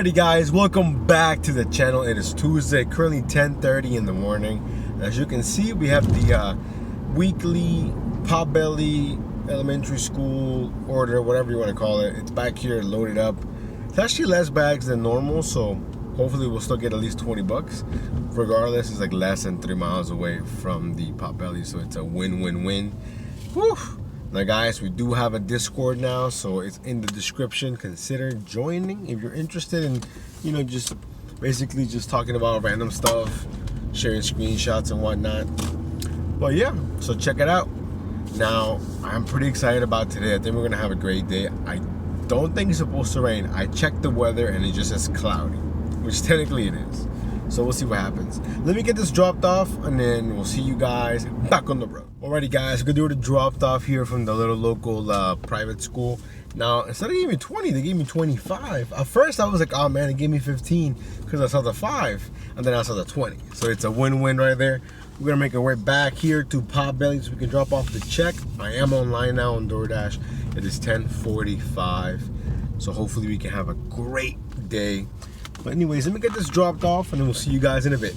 Alrighty guys, welcome back to the channel. It is Tuesday, currently 10:30 in the morning. As you can see, we have the weekly Potbelly elementary school order, whatever you want to call it. It's back here loaded up. It's actually less bags than normal, so hopefully we'll still get at least 20 bucks. Regardless, it's like less than 3 miles away from the Potbelly, so it's a win-win-win. Whew. Now guys, we do have a Discord now, so it's in the description. Consider joining if you're interested in, just basically just talking about random stuff, sharing screenshots and whatnot. But yeah, so check it out. Now, I'm pretty excited about today. I think we're gonna have a great day. I don't think it's supposed to rain. I checked the weather and it just says cloudy, which technically it is. So we'll see what happens. Let me get this dropped off and then we'll see you guys back on the road. Alrighty guys, we're gonna do it dropped off here from the little local private school. Now, instead of giving me 20, they gave me 25. At first I was like, oh man, they gave me 15 because I saw the 5 and then I saw the 20. So it's a win-win right there. We're gonna make our way back here to Potbelly so we can drop off the check. I am online now on DoorDash. It is 10:45. So hopefully we can have a great day. But anyways, let me get this dropped off and then we'll see you guys in a bit.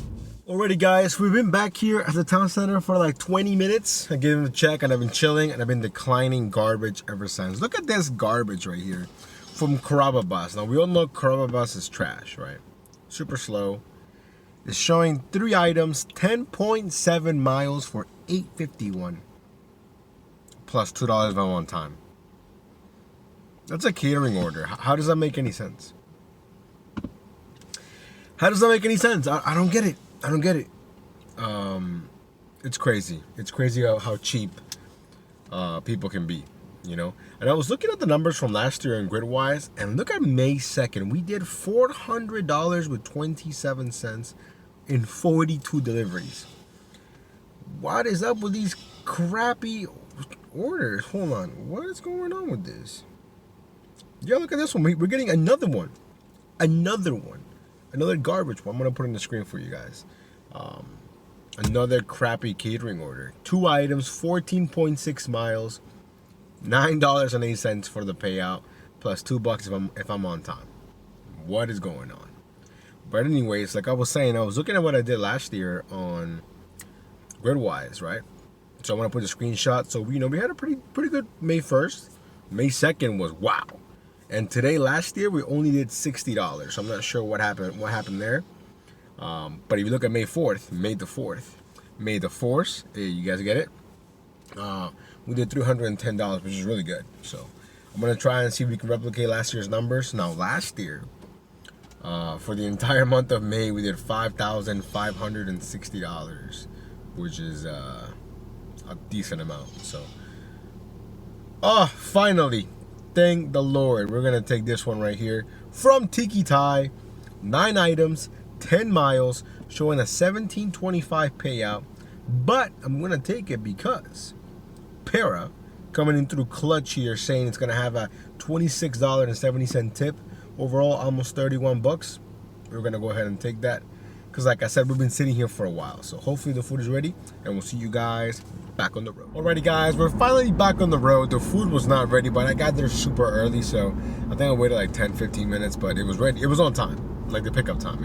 Alrighty guys, we've been back here at the town center for like 20 minutes. I gave him the check and I've been chilling and I've been declining garbage ever since. Look at this garbage right here from Carababas. Now we all know Carababas is trash, right? Super slow. It's showing 3 items, 10.7 miles for $8.51. Plus $2 if I'm on time. That's a catering order. How does that make any sense? How does that make any sense? I don't get it. I don't get it. It's crazy. It's crazy how cheap people can be, And I was looking at the numbers from last year in Gridwise, and look at May 2nd. We did $400 with 27 cents in 42 deliveries. What is up with these crappy orders? Hold on. What is going on with this? Yeah, look at this one. We're getting another one. Another one. Another garbage one. I'm going to put it in the screen for you guys. Another crappy catering order. 2 items, 14.6 miles, $9.08 for the payout, plus $2 if I'm on time. What is going on? But anyways, like I was saying, I was looking at what I did last year on Gridwise, right? So I want to put a screenshot. So we had a pretty good May 1st. May 2nd was wow. And today, last year, we only did $60. So I'm not sure what happened there. But if you look at May the 4th, hey, you guys get it? We did $310, which is really good. So I'm going to try and see if we can replicate last year's numbers. Now, last year, for the entire month of May, we did $5,560, which is a decent amount. So, finally. Thank the Lord. We're going to take this one right here from Tiki Thai. 9 items, 10 miles, showing a $17.25 payout. But I'm going to take it because Para coming in through clutch here saying it's going to have a $26.70 tip. Overall, almost 31 bucks. We're going to go ahead and take that. Because like I said, we've been sitting here for a while. So hopefully the food is ready and we'll see you guys back on the road. Alrighty guys, we're finally back on the road. The food was not ready, but I got there super early. So I think I waited like 10-15 minutes, but it was ready. It was on time, like the pickup time,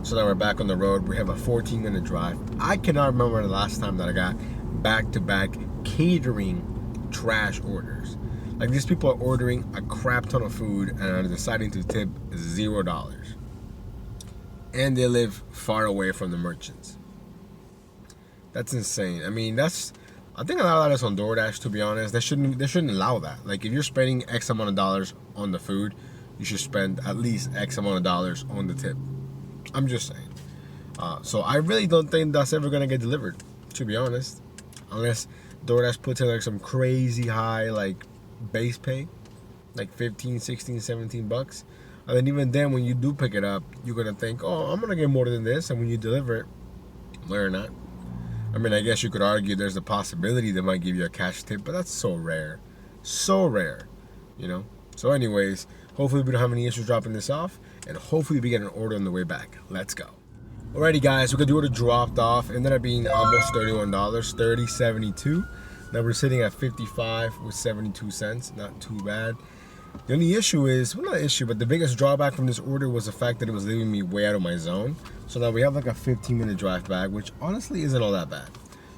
So now we're back on the road. We have a 14-minute drive. I cannot remember the last time that I got back-to-back catering trash orders. Like these people are ordering a crap ton of food and are deciding to tip $0. And they live far away from the merchants. That's insane. I mean, I think a lot of that is on DoorDash, to be honest. They shouldn't allow that. Like if you're spending X amount of dollars on the food, you should spend at least X amount of dollars on the tip. I'm just saying. So I really don't think that's ever gonna get delivered, to be honest. Unless DoorDash puts in like some crazy high like base pay, like 15, 16, 17 bucks. And then even then, when you do pick it up, you're going to think, oh, I'm going to get more than this. And when you deliver it, why not? I mean, I guess you could argue there's a possibility they might give you a cash tip, but that's so rare. So rare, So anyways, hopefully we don't have any issues dropping this off. And hopefully we get an order on the way back. Let's go. Alrighty, guys, we got the order dropped off. Ended up being almost $31, $30.72. Now we're sitting at 55 with 72 cents. Not too bad. The only issue is, well, not issue, but the biggest drawback from this order was the fact that it was leaving me way out of my zone. So now we have like a 15-minute drive back, which honestly isn't all that bad.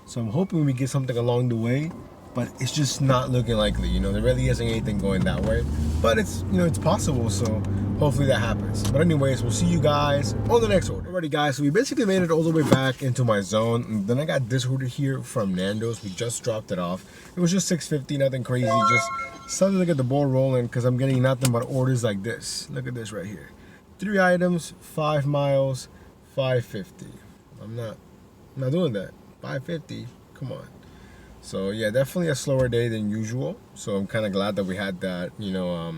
So I'm hoping we get something along the way, but it's just not looking likely. You know, there really isn't anything going that way, but it's, you know, it's possible. So hopefully that happens. But anyways, we'll see you guys on the next order. Alrighty guys, so we basically made it all the way back into my zone. And then I got this order here from Nando's. We just dropped it off. It was just $6.50, nothing crazy, just something to get the ball rolling, because I'm getting nothing but orders like this. Look at this right here. 3 items, 5 miles, $5.50. I'm not doing that. $5.50, come on. So yeah, definitely a slower day than usual. So I'm kind of glad that we had that, you know,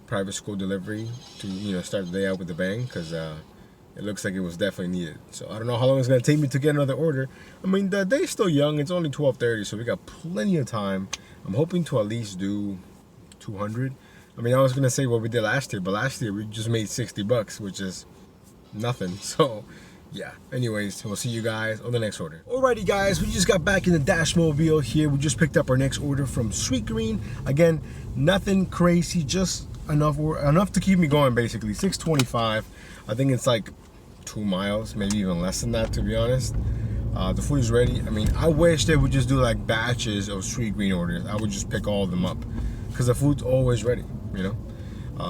private school delivery to, you know, start the day out with a bang, because it looks like it was definitely needed. So I don't know how long it's gonna take me to get another order. I mean, the day's still young. It's only 12:30, so we got plenty of time. I'm hoping to at least do 200. I mean, I was gonna say what we did last year, but last year we just made $60, which is nothing. So yeah, anyways, we'll see you guys on the next order. Alrighty guys, we just got back in the Dash Mobile here. We just picked up our next order from Sweet Green. Again, nothing crazy, just enough to keep me going basically. $6.25. I think it's like 2 miles, maybe even less than that, to be honest. The food is ready. I mean, I wish they would just do like batches of Sweet Green orders. I would just pick all of them up, because the food's always ready, you know.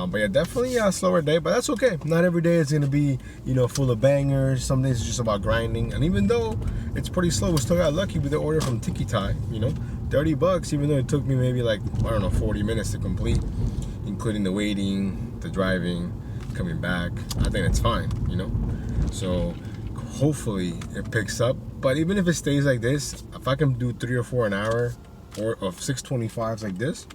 But yeah, definitely a slower day, but that's okay. Not every day is gonna be, you know, full of bangers. Some days it's just about grinding. And even though it's pretty slow, we still got lucky with the order from Tiki Thai, you know, $30, even though it took me maybe like, I don't know, 40 minutes to complete, including the waiting, the driving, coming back. I think it's fine, you know. So hopefully it picks up. But even if it stays like this, if I can do 3 or 4 an hour or of 6.25s like this,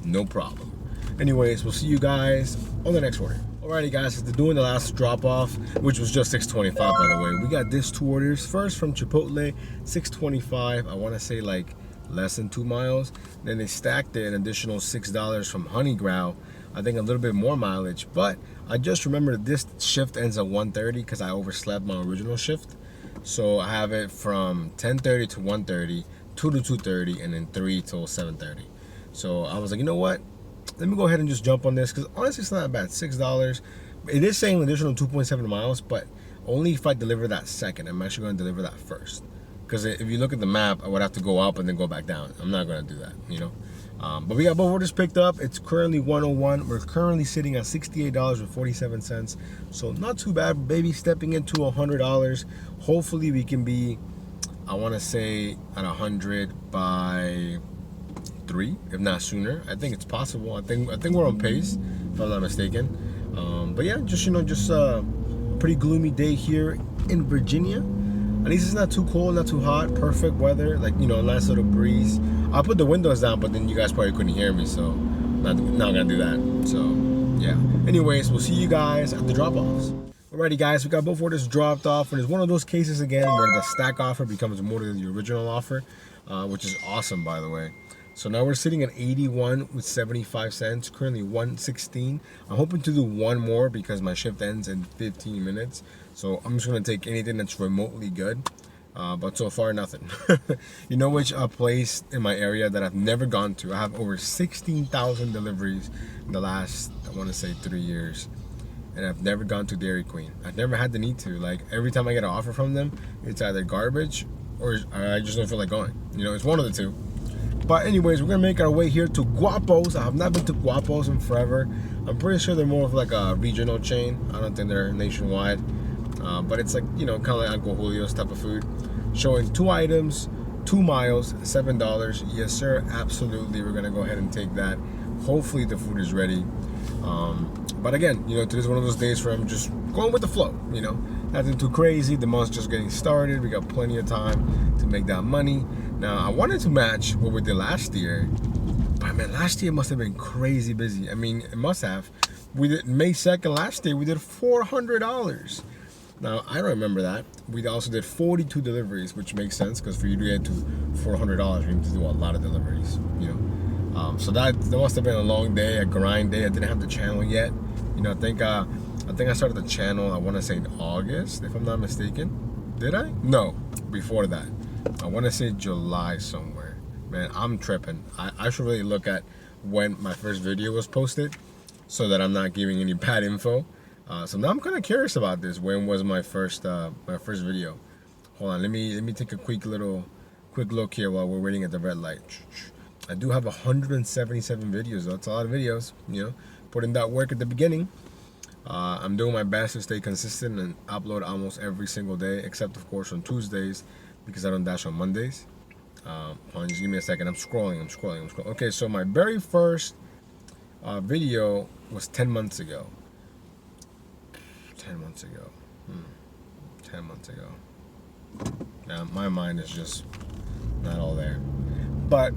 no problem. Anyways, we'll see you guys on the next order. Alrighty guys, after doing the last drop off, which was just $6.25 by the way, we got this 2 orders. First from Chipotle, $6.25. I want to say like less than 2 miles. Then they stacked it an additional $6 from Honey Growl. I think a little bit more mileage, but I just remembered this shift ends at 1:30 because I overslept my original shift. So I have it from 10:30 to 1:30, 2 to 2:30, and then 3 till 7:30. So I was like, you know what? Let me go ahead and just jump on this, because honestly it's not that bad. $6. It is saying an additional 2.7 miles, but only if I deliver that second. I'm actually going to deliver that first, because if you look at the map, I would have to go up and then go back down. I'm not going to do that, you know. But we got both orders picked up. It's currently 101. We're currently sitting at $68.47. So not too bad. Baby stepping into $100. Hopefully we can be, I want to say, at 100 by 3, if not sooner. I think it's possible. I think we're on pace, if I'm not mistaken. But yeah, just, you know, just a pretty gloomy day here in Virginia. At least it's not too cold, not too hot, perfect weather, like, you know, a nice little breeze. I put the windows down, but then you guys probably couldn't hear me, so not gonna do that. So yeah, anyways, we'll see you guys at the drop-offs. Alrighty guys, we got both orders dropped off, and it's one of those cases again where the stack offer becomes more than the original offer, which is awesome, by the way. So now we're sitting at 81 with 75 cents, currently 116. I'm hoping to do one more because my shift ends in 15 minutes. So I'm just gonna take anything that's remotely good. But so far, nothing. You know which place in my area that I've never gone to? I have over 16,000 deliveries in the last, I wanna say 3 years. And I've never gone to Dairy Queen. I've never had the need to. Like, every time I get an offer from them, it's either garbage or I just don't feel like going. You know, it's one of the two. But anyways, we're gonna make our way here to Guapo's. I have not been to Guapo's in forever. I'm pretty sure they're more of like a regional chain. I don't think they're nationwide. But it's like, you know, kind of like Uncle Julio's type of food. Showing 2 items, 2 miles, $7. Yes, sir, absolutely. We're gonna go ahead and take that. Hopefully the food is ready. But again, you know, today's one of those days where I'm just going with the flow, you know. Nothing too crazy. The month's just getting started. We got plenty of time to make that money. Now, I wanted to match what we did last year, but man, last year must have been crazy busy. I mean, it must have. We did May 2nd last year, we did $400. Now, I don't remember that. We also did 42 deliveries, which makes sense, because for you to get to $400, you need to do a lot of deliveries, you know. So that must have been a long day, a grind day. I didn't have the channel yet. You know, I think I started the channel, I want to say in August, if I'm not mistaken. Did I? No, before that. I want to say July somewhere. Man, I'm tripping. I should really look at when my first video was posted, so that I'm not giving any bad info. So now I'm kind of curious about this. When was my first video? Hold on, let me take a quick look here while we're waiting at the red light. I do have 177 videos. That's a lot of videos. You know, put in that work at the beginning. I'm doing my best to stay consistent and upload almost every single day, except of course on Tuesdays, because I don't dash on Mondays. Hold on, just give me a second. I'm scrolling. Okay, so my very first video was 10 months ago. 10 months ago. 10 months ago. Now, my mind is just not all there. But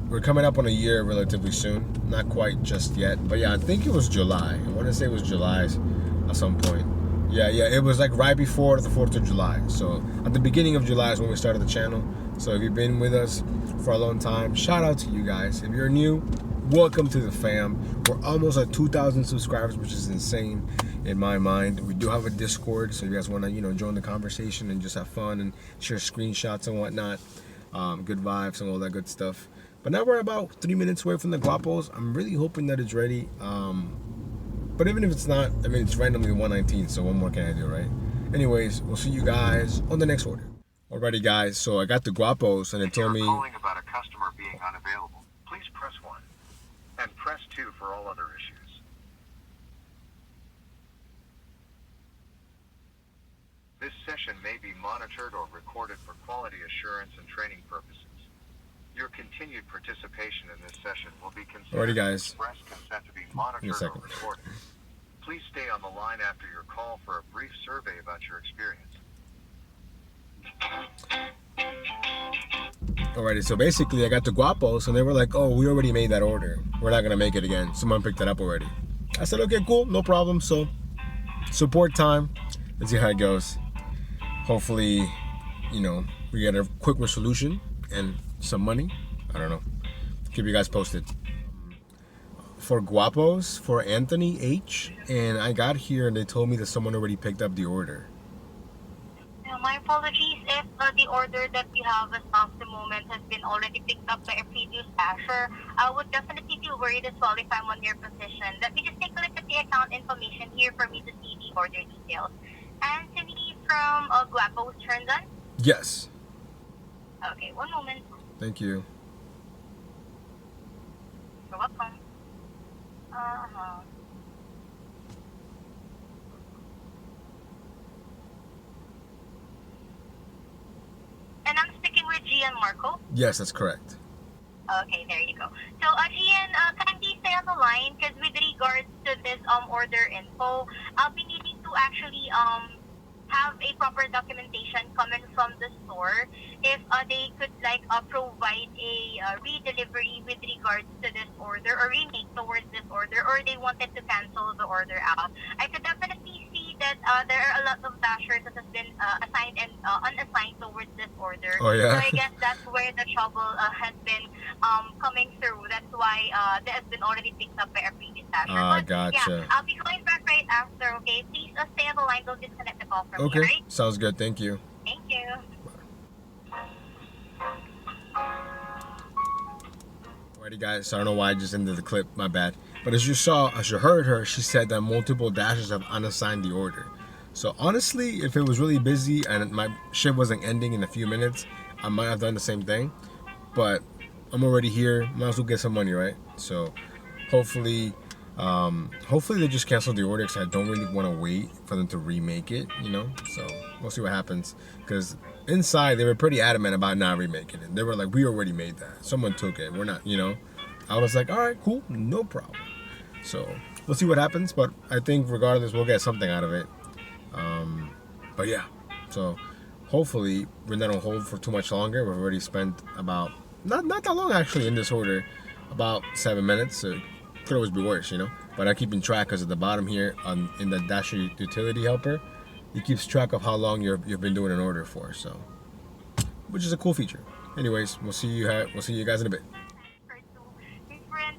we're coming up on a year relatively soon. Not quite just yet. But yeah, I think it was July. I want to say it was July at some point. Yeah, it was like right before the 4th of July. So at the beginning of July is when we started the channel. So if you've been with us for a long time, shout out to you guys. If you're new, welcome to the fam. We're almost at 2,000 subscribers, which is insane in my mind. We do have a Discord, so if you guys want to, join the conversation and just have fun and share screenshots and whatnot. Good vibes and all that good stuff. But now we're about 3 minutes away from the guapos. I'm really hoping that it's ready. But even if it's not, I mean, it's randomly 119, so what more can I do, right? Anyways, we'll see you guys on the next order. Alrighty, guys, so I got the guapos, and it told me... If you're calling about a customer being unavailable, please press 1, and press 2 for all other issues. This session may be monitored or recorded for quality assurance and training purposes. Your continued participation in this session will be considered express consent to be monitored or recorded. Please stay on the line after your call for a brief survey about your experience. Alrighty, so basically I got the guapos, and they were like, oh, we already made that order. We're not going to make it again. Someone picked it up already. I said, okay, cool, no problem. So, support time. Let's see how it goes. Hopefully, we get a quick resolution and some money. I don't know. Keep you guys posted. For guapos, for Anthony H, and I got here and they told me that someone already picked up the order. My apologies if the order that we have as of the moment has been already picked up by a previous dasher. I would definitely feel worried as well if I'm on your position. Let me just take a look at the account information here for me to see the order details. Anthony from Guapos turned on? Yes. Okay, one moment. Thank you. You're welcome. And I'm speaking with Gian Marco? Yes, that's correct. Okay, there you go. So, Gian, kindly stay on the line because with regards to this order info, I'll be needing to actually have a proper documentation coming from the store if they could provide a redelivery with regards to this order or remake towards this order, or they wanted to cancel the order out. I could definitely see that there are a lot of dashers that has been assigned and unassigned towards this order. Oh, yeah? So I guess that's where the trouble has been coming through. That's why that has been already picked up by a previous dasher. But gotcha. yeah, I'll be calling back right after, okay? Please stay on the line. Don't disconnect the call from Okay, me, right? sounds good. Thank you. Thank you. Alrighty, guys, so I don't know why I just ended the clip, my bad. But as you heard her, she said that multiple dashers have unassigned the order. So honestly, if it was really busy and my shift wasn't ending in a few minutes, I might have done the same thing. But I'm already here, might as well get some money, right? So hopefully they just cancel the order, because I don't really want to wait for them to remake it, So we'll see what happens, because inside they were pretty adamant about not remaking it. They were like, we already made that, someone took it, we're not, I was like, all right, cool, no problem. So we'll see what happens, but I think regardless we'll get something out of it. But yeah, so hopefully we're not on hold for too much longer. We've already spent about not that long actually in this order, about 7 minutes. So it could always be worse, But I'm keeping track, because at the bottom here in the Dasher utility helper, it keeps track of how long you've been doing an order for. So, which is a cool feature. Anyways, we'll see you guys in a bit. Different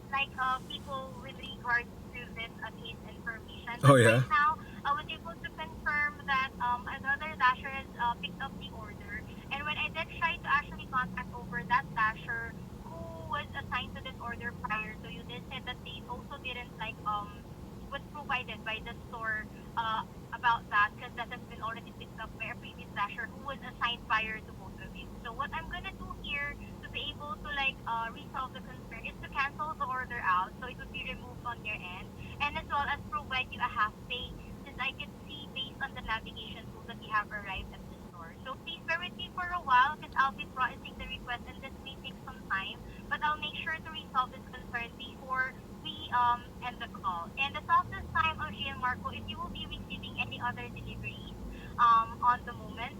people with regards to this case information. Oh yeah. Right now, I was able to confirm that another dasher has picked up the order, and when I did try to actually contact over that dasher who was assigned to this order prior to notified by the store about that, because that has been already picked up by a previous dasher who was assigned prior to both of you. So what I'm gonna do here to be able to resolve the concern is to cancel the order out, so it would be removed on your end, and as well as provide you a half pay, since I can see based on the navigation tool that you have arrived at the store. So please bear with me for a while, because I'll be processing the request and this may take some time, but I'll make sure to resolve this concern before we end the call. And as of this time, OG and Marco, if you will be receiving any other deliveries on the moment,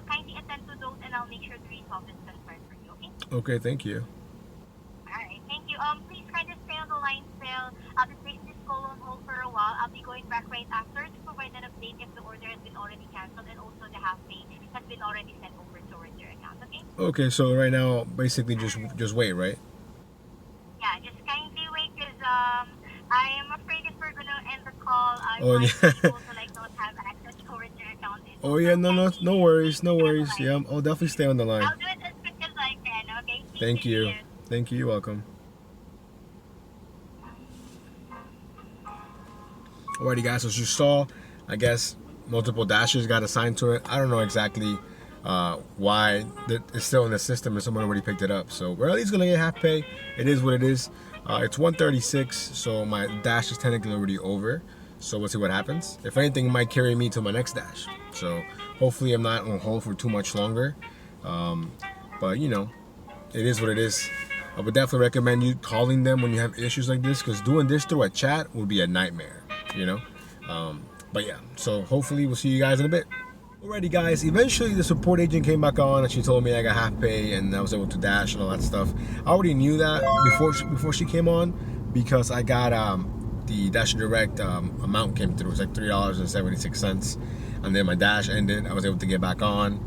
kindly attend to those and I'll make sure to resolve this concern for you, okay? Okay, thank you. Alright, thank you. Please kind of stay on the line still. I'll be placing this call on hold for a while. I'll be going back right after to provide an update if the order has been already canceled and also the half pay has been already sent over towards your account, okay? Okay, so right now, basically just wait, right? Yeah, just kindly wait, because I am afraid if we're gonna end the call, I Oh, might yeah. be able to not have access towards your account. Oh yeah, no worries, no worries. Yeah, I'll definitely stay on the line. I'll do it as quick as I can, okay? Thank you. Thank you, you're welcome. Alrighty guys, so as you saw, I guess multiple dashes got assigned to it. I don't know exactly why it's still in the system and someone already picked it up. So we're at least gonna get half pay. It is what it is. It's 1:36, so my dash is technically already over. So we'll see what happens. If anything, it might carry me to my next dash. So hopefully I'm not on hold for too much longer. But you know, it is what it is. I would definitely recommend you calling them when you have issues like this, because doing this through a chat would be a nightmare, you know? But yeah, so hopefully we'll see you guys in a bit. Alrighty guys, eventually the support agent came back on and she told me I got half pay and I was able to dash and all that stuff. I already knew that before she came on, because I got the Dash Direct amount came through. It was like $3.76, and then my dash ended. I was able to get back on.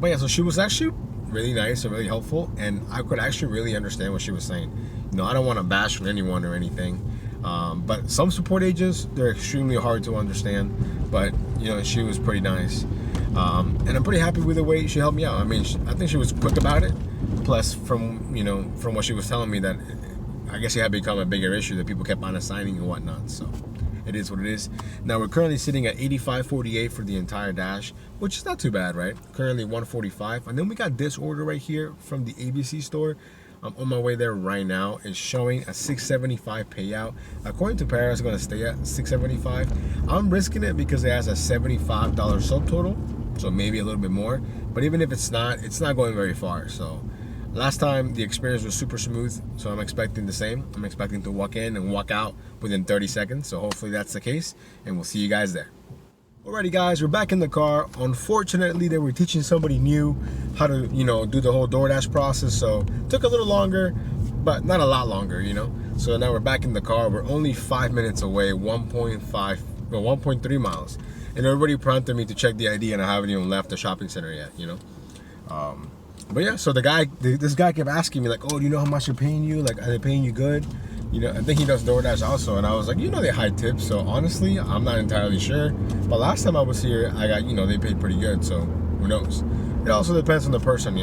But yeah, so she was actually really nice and really helpful, and I could actually really understand what she was saying. You know, I don't want to bash on anyone or anything, but some support agents, they're extremely hard to understand. But you know, she was pretty nice, and I'm pretty happy with the way she helped me out. I mean, I think she was quick about it. Plus, from what she was telling me, that I guess it had become a bigger issue that people kept on assigning and whatnot. So it is what it is. Now we're currently sitting at 85.48 for the entire dash, which is not too bad, right? Currently 145, and then we got this order right here from the ABC store. I'm on my way there right now. It's showing a 675 payout. According to Paris, it's going to stay at 675. I'm risking it because it has a $75 subtotal, so maybe a little bit more. But even if it's not going very far. So last time the experience was super smooth, so I'm expecting the same. I'm expecting to walk in and walk out within 30 seconds. So hopefully that's the case, and we'll see you guys there. Alrighty guys, we're back in the car. Unfortunately, they were teaching somebody new how to, do the whole DoorDash process, so it took a little longer, but not a lot longer, So now we're back in the car. We're only 5 minutes away, 1.3 miles. And everybody prompted me to check the ID, and I haven't even left the shopping center yet, But yeah, so this guy kept asking me, like, oh, do you know how much they're paying you? Like, are they paying you good? I think he does DoorDash also, and I was like, they high tips, so honestly, I'm not entirely sure. But last time I was here, I got, they paid pretty good, so who knows? It also depends on the person,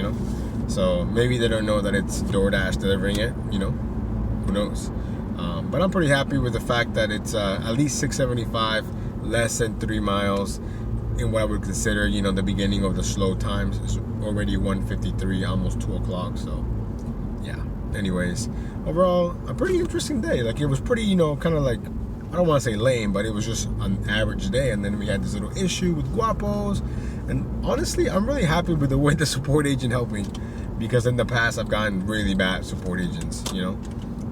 So maybe they don't know that it's DoorDash delivering it, who knows? But I'm pretty happy with the fact that it's at least 675, less than 3 miles, in what I would consider, the beginning of the slow times. It's already 1:53, almost 2 o'clock, so yeah. Anyways, overall, a pretty interesting day. Like, it was pretty, kind of like, I don't want to say lame, but it was just an average day. And then we had this little issue with guapos. And honestly, I'm really happy with the way the support agent helped me, because in the past I've gotten really bad support agents,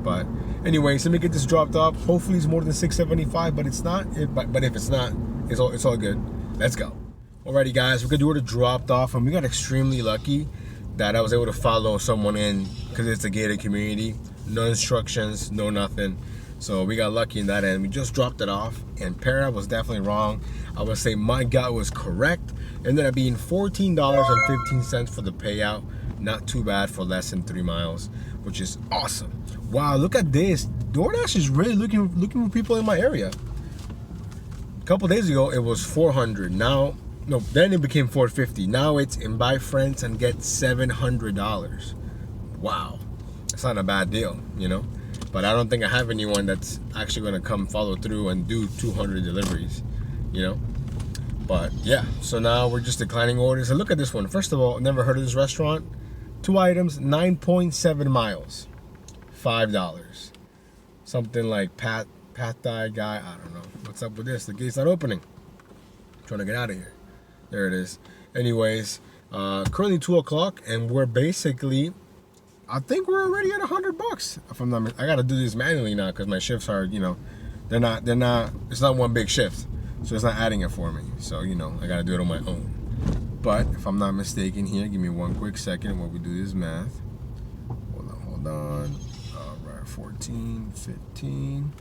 But anyways, let me get this dropped off. Hopefully it's more than 675, but it's not. But if it's not, it's all good. Let's go. Alrighty guys, we got the order dropped off, and we got extremely lucky that I was able to follow someone in, because it's a gated community. No instructions, no nothing. So we got lucky in that end. We just dropped it off, and Para was definitely wrong. I would say my gut was correct. It ended up being $14.15 for the payout. Not too bad for less than 3 miles, which is awesome. Wow, look at this. DoorDash is really looking for people in my area. A couple days ago, it was 400. Then it became 450. Now it's invite friends and get $700. Wow, that's not a bad deal, But but I don't think I have anyone that's actually going to come follow through and do 200 deliveries, you know. But yeah, so now we're just declining orders. And look at this one. First of all, never heard of this restaurant. 2 items, 9.7 miles, $5. Something like Pad Thai guy. I don't know what's up with this. The gate's not opening. I'm trying to get out of here. There it is. Anyways, currently 2 o'clock, and we're basically, I think we're already at $100. If I'm not, I gotta do this manually now because my shifts are, you know, they're not. It's not one big shift, so it's not adding it for me. So you know, I gotta do it on my own. But if I'm not mistaken here, give me one quick second while we do this math. Hold on. All right, 14, 15.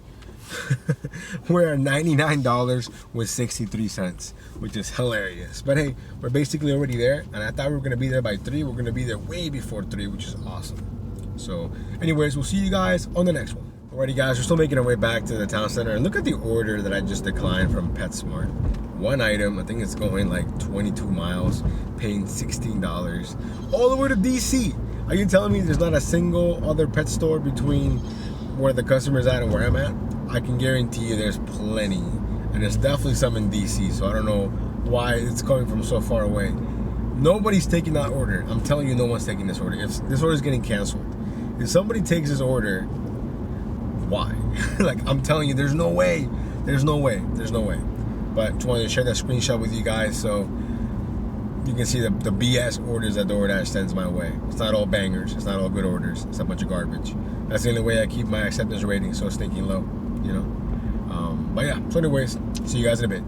We're at $99 with 63 cents, which is hilarious. But hey, we're basically already there, and I thought we were gonna be there by 3. We're gonna be there way before 3, which is awesome. So anyways, we'll see you guys on the next one. Alrighty guys, we're still making our way back to the town center, and look at the order that I just declined from PetSmart. 1 item, I think it's going like 22 miles, paying $16 all the way to DC. Are you telling me there's not a single other pet store between where the customer's at and where I'm at? I can guarantee you there's plenty, and there's definitely some in DC, so I don't know why it's coming from so far away. Nobody's taking that order. I'm telling you, no one's taking this order. If this order is getting canceled, if somebody takes this order, why? Like, I'm telling you, there's no way. There's no way. There's no way. But just wanted to share that screenshot with you guys so you can see the BS orders that DoorDash sends my way. It's not all bangers. It's not all good orders. It's a bunch of garbage. That's the only way I keep my acceptance rating so stinking low, you know? But yeah, so anyways, see you guys in a bit.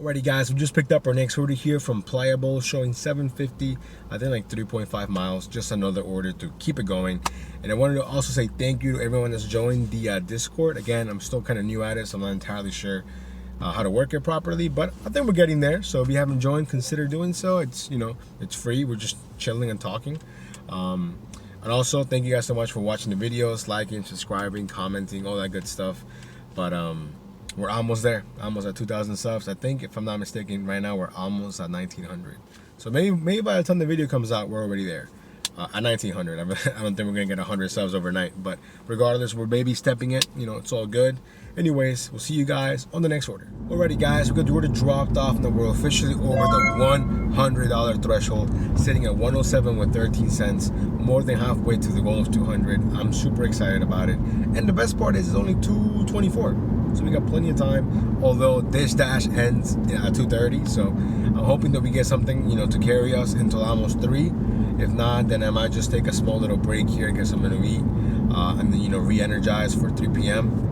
Alrighty guys, we just picked up our next order here from Pliable, showing $7.50, I think like 3.5 miles, just another order to keep it going. And I wanted to also say thank you to everyone that's joined the Discord. Again, I'm still kind of new at it, so I'm not entirely sure how to work it properly, but I think we're getting there. So if you haven't joined, consider doing so. It's, you know, it's free. We're just chilling and talking. And also, thank you guys so much for watching the videos, liking, subscribing, commenting, all that good stuff. But we're almost there, almost at 2,000 subs. I think, if I'm not mistaken, right now we're almost at 1,900. So maybe by the time the video comes out, we're already there. At 1,900. I don't think we're gonna get 100 subs overnight, but regardless, we're baby stepping it. You know, it's all good. Anyways, we'll see you guys on the next order. Alrighty guys, we got the order dropped off, and we're officially over the $100 threshold, sitting at 107 with 13 cents, more than halfway to the goal of 200. I'm super excited about it, and the best part is it's only 2:24, so we got plenty of time. Although this dash ends at 2:30, so I'm hoping that we get something, you know, to carry us until almost 3. If not, then I might just take a small little break here, get something to eat, and then, you know, re-energize for 3 p.m.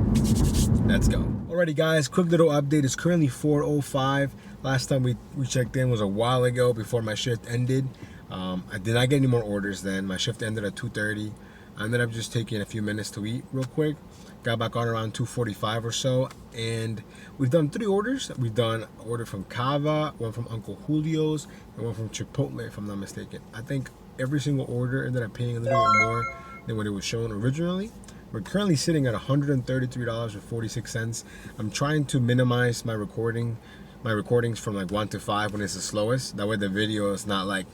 Let's go. Alrighty guys, quick little update. It's currently 4:05. Last time we checked in was a while ago before my shift ended. I did not get any more orders then. My shift ended at 2:30. I ended up just taking a few minutes to eat real quick. Got back on around 2:45 or so, and we've done 3 orders. We've done an order from Cava, one from Uncle Julio's, and one from Chipotle, if I'm not mistaken. I think every single order ended up paying a little bit more than what it was shown originally. We're currently sitting at $133.46. I'm trying to minimize my recordings from like 1 to 5 when it's the slowest. That way the video is not like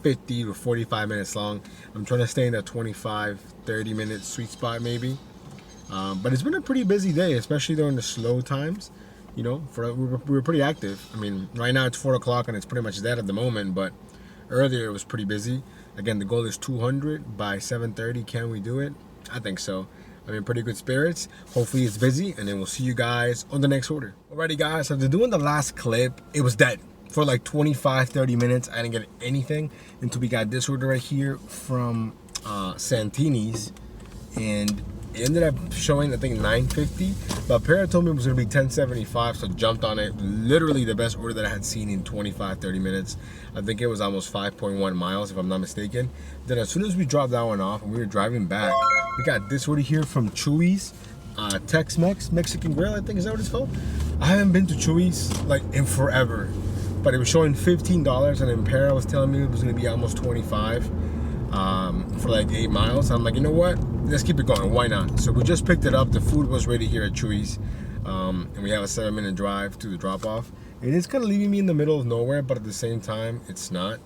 50 to 45 minutes long. I'm trying to stay in that 25, 30 minute sweet spot maybe. But it's been a pretty busy day, especially during the slow times. You know, we were pretty active. I mean, right now it's 4 o'clock and it's pretty much dead at the moment, but earlier it was pretty busy. Again, the goal is 200 by 7:30. Can we do it? I think so. I'm in pretty good spirits. Hopefully it's busy, and then we'll see you guys on the next order. Alrighty guys, after doing the last clip, it was dead. For like 25-30 minutes, I didn't get anything until we got this order right here from Santini's, and it ended up showing, I think, $9.50, but Para told me it was gonna be $10.75, so jumped on it. Literally the best order that I had seen in 25-30 minutes. I think it was almost 5.1 miles, if I'm not mistaken. Then as soon as we dropped that one off and we were driving back, we got this order here from Chewy's, Tex-Mex, Mexican Grill, I think, is that what it's called? I haven't been to Chewy's like in forever, but it was showing $15, and then Para was telling me it was gonna be almost 25 for like 8 miles. I'm like, you know what? Let's keep it going. Why not? So we just picked it up. The food was ready here at Chewy's, and we have a 7-minute drive to the drop-off. It is kind of leaving me in the middle of nowhere, but at the same time, it's not.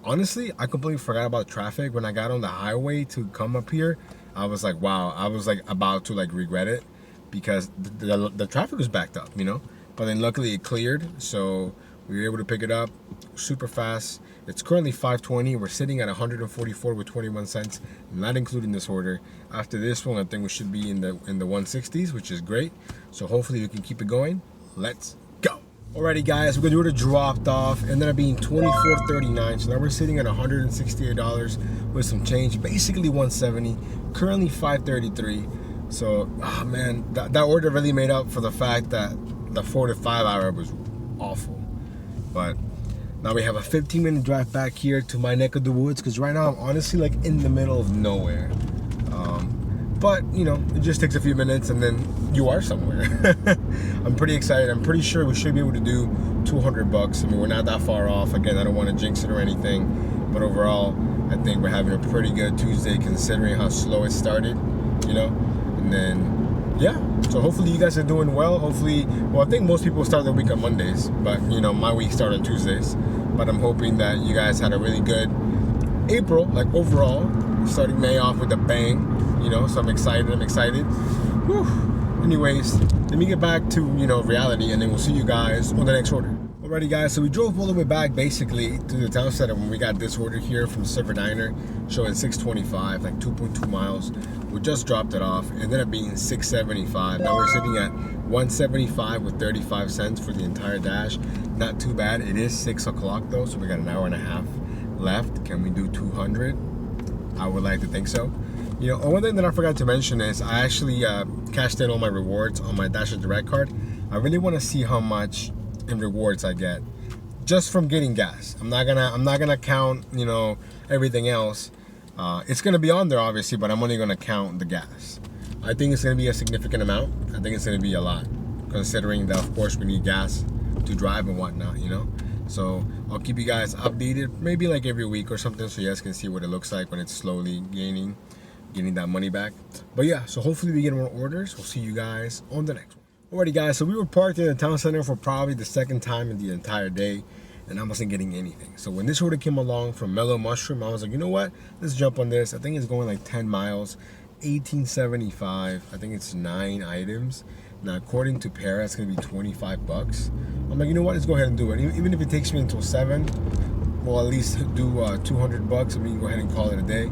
honestly, I completely forgot about traffic. When I got on the highway to come up here, I was like, wow, I was like about to like regret it because the traffic was backed up, you know? But then luckily it cleared, so we were able to pick it up super fast. It's currently 5:20. We're sitting at 144 with 21 cents, not including this order. After this one, I think we should be in the 160s, which is great. So hopefully we can keep it going. Let's go. Alrighty guys, we're gonna do it dropped off, ended up being $24.39. So now we're sitting at $168 with some change, basically 170. Currently 5:33. So, oh man, that order really made up for the fact that the 4 to 5 hour was awful. But now we have a 15-minute drive back here to my neck of the woods, because right now I'm honestly like in the middle of nowhere. But you know, it just takes a few minutes and then you are somewhere. I'm pretty excited. I'm pretty sure we should be able to do $200. I mean, we're not that far off. Again, I don't want to jinx it or anything, but overall, I think we're having a pretty good Tuesday considering how slow it started, you know. And then, yeah. So hopefully you guys are doing well. Hopefully, well, I think most people start their week on Mondays, but you know, my week started on Tuesdays. But I'm hoping that you guys had a really good April, like overall, starting May off with a bang. You know, so I'm excited. Whew. Anyways, let me get back to, you know, reality, and then we'll see you guys on the next order. Alrighty guys, so we drove all the way back basically to the town center when we got this order here from Silver Diner, showing 625, like 2.2 miles. We just dropped it off. It ended up being 675. Now we're sitting at 175 with 35 cents for the entire dash. Not too bad. It is 6 o'clock though, so we got an hour and a half left. Can we do 200? I would like to think so. You know, one thing that I forgot to mention is I actually cashed in all my rewards on my Dash Direct card. I really want to see how much in rewards I get just from getting gas. I'm not gonna count, you know, everything else. It's gonna be on there obviously, but I'm only gonna count the gas. I think it's gonna be a significant amount. I think it's gonna be a lot, considering that of course we need gas to drive and whatnot, you know. So I'll keep you guys updated, maybe like every week or something, so you guys can see what it looks like when it's slowly getting that money back. But yeah, so hopefully we get more orders. We'll see you guys on the next one. Alrighty guys, so we were parked in the town center for probably the second time in the entire day, and I wasn't getting anything. So when this order came along from Mellow Mushroom, I was like, you know what, let's jump on this. I think it's going like 10 miles, $18.75. I think it's 9 items. Now according to Para, it's gonna be $25. I'm like, you know what, let's go ahead and do it. Even if it takes me until 7, we'll at least do $200 and we can go ahead and call it a day.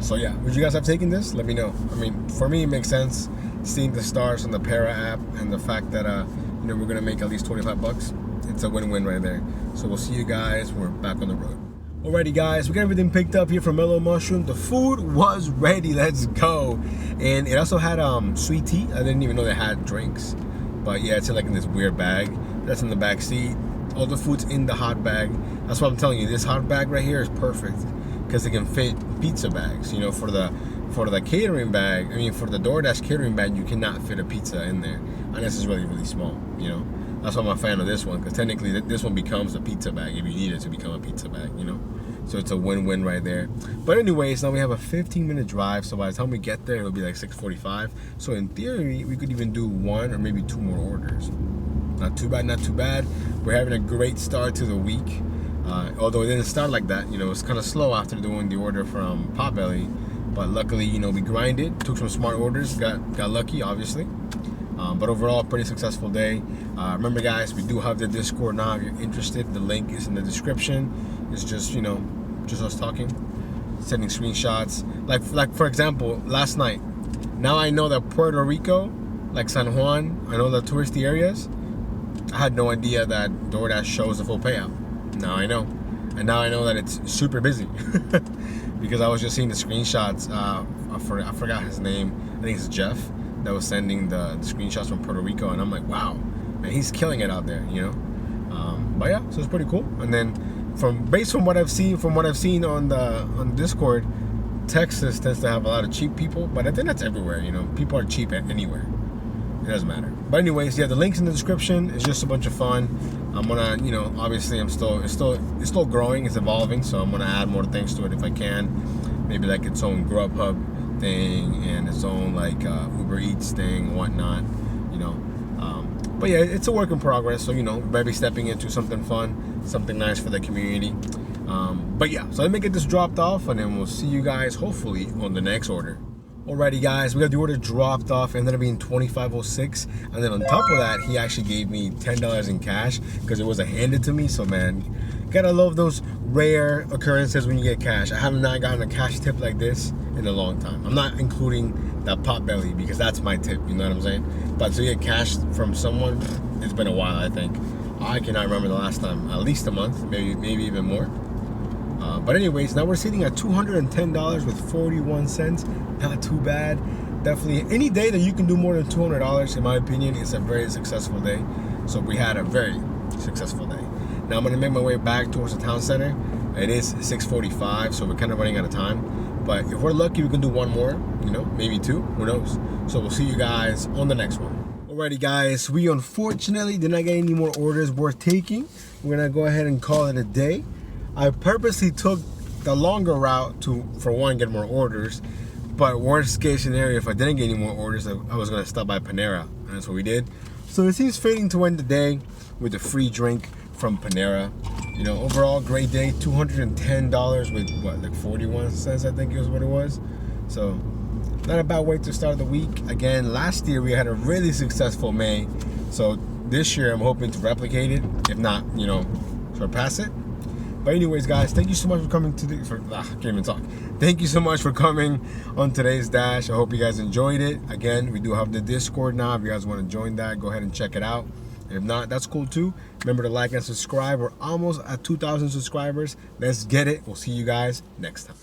So yeah, would you guys have taken this? Let me know. I mean, for me, it makes sense seeing the stars on the Para app and the fact that you know, we're gonna make at least $25. It's a win-win right there. So we'll see you guys when we're back on the road. Alrighty guys, we got everything picked up here from Mellow Mushroom. The food was ready. Let's go. And it also had sweet tea. I didn't even know they had drinks. But yeah, it's like in this weird bag. That's in the back seat. All the food's in the hot bag. That's what I'm telling you. This hot bag right here is perfect, because it can fit pizza bags. You know, for the catering bag, I mean for the DoorDash catering bag, you cannot fit a pizza in there unless it's really, really small, you know. That's why I'm a fan of this one, because technically this one becomes a pizza bag if you need it to become a pizza bag, you know. So it's a win-win right there. But anyways, now we have a 15-minute drive, so by the time we get there, it'll be like 6:45. So in theory, we could even do 1 or maybe 2 more orders. Not too bad, not too bad. We're having a great start to the week. Although it didn't start like that, you know, it's kind of slow after doing the order from Potbelly. But luckily, you know, we grinded, took some smart orders, got lucky, obviously. But overall, pretty successful day. Remember, guys, we do have the Discord now. If you're interested, the link is in the description. It's just, you know, just us talking, sending screenshots. Like for example, last night. Now I know that Puerto Rico, like San Juan, I know the touristy areas. I had no idea that DoorDash shows the full payout. Now I know. And now I know that it's super busy. Because I was just seeing the screenshots. I forgot his name. I think it's Jeff that was sending the screenshots from Puerto Rico, and I'm like, wow, man, he's killing it out there, you know. But yeah, so it's pretty cool. And then based on what I've seen on Discord, Texas tends to have a lot of cheap people, but I think that's everywhere, you know. People are cheap anywhere. It doesn't matter. But anyways, yeah, the link's in the description. It's just a bunch of fun. I'm gonna, you know, obviously it's still growing, it's evolving, so I'm gonna add more things to it if I can. Maybe like its own Grubhub thing and its own like Uber Eats thing and whatnot, you know. But yeah, it's a work in progress, so you know, maybe stepping into something fun, something nice for the community. But yeah, so let me get this dropped off, and then we'll see you guys hopefully on the next order. Alrighty guys, we got the order dropped off, ended up being $25.06, and then on top of that, he actually gave me $10 in cash because it wasn't handed to me. So man, gotta love those rare occurrences when you get cash. I have not gotten a cash tip like this in a long time. I'm not including that Potbelly because that's my tip, you know what I'm saying? But to get cash from someone, it's been a while. I think I cannot remember the last time, at least a month, maybe even more. But anyways, now we're sitting at $210 with 41 cents. Not too bad. Definitely any day that you can do more than $200, in my opinion, is a very successful day. So we had a very successful day. Now I'm gonna make my way back towards the town center. It is 6:45, so we're kind of running out of time. But if we're lucky, we can do one more, you know, maybe two, who knows? So we'll see you guys on the next one. Alrighty guys, we unfortunately did not get any more orders worth taking. We're gonna go ahead and call it a day. I purposely took the longer route to, for one, get more orders. But worst case scenario, if I didn't get any more orders, I was gonna stop by Panera, and that's what we did. So it seems fitting to end the day with a free drink from Panera. You know, overall, great day. $210 with what, like 41 cents, I think is what it was. So not a bad way to start the week. Again, last year we had a really successful May. So this year I'm hoping to replicate it, if not, you know, surpass it. But anyways, guys, thank you so much for coming to I can't even talk. Thank you so much for coming on today's Dash. I hope you guys enjoyed it. Again, we do have the Discord now. If you guys want to join that, go ahead and check it out. And if not, that's cool too. Remember to like and subscribe. We're almost at 2,000 subscribers. Let's get it. We'll see you guys next time.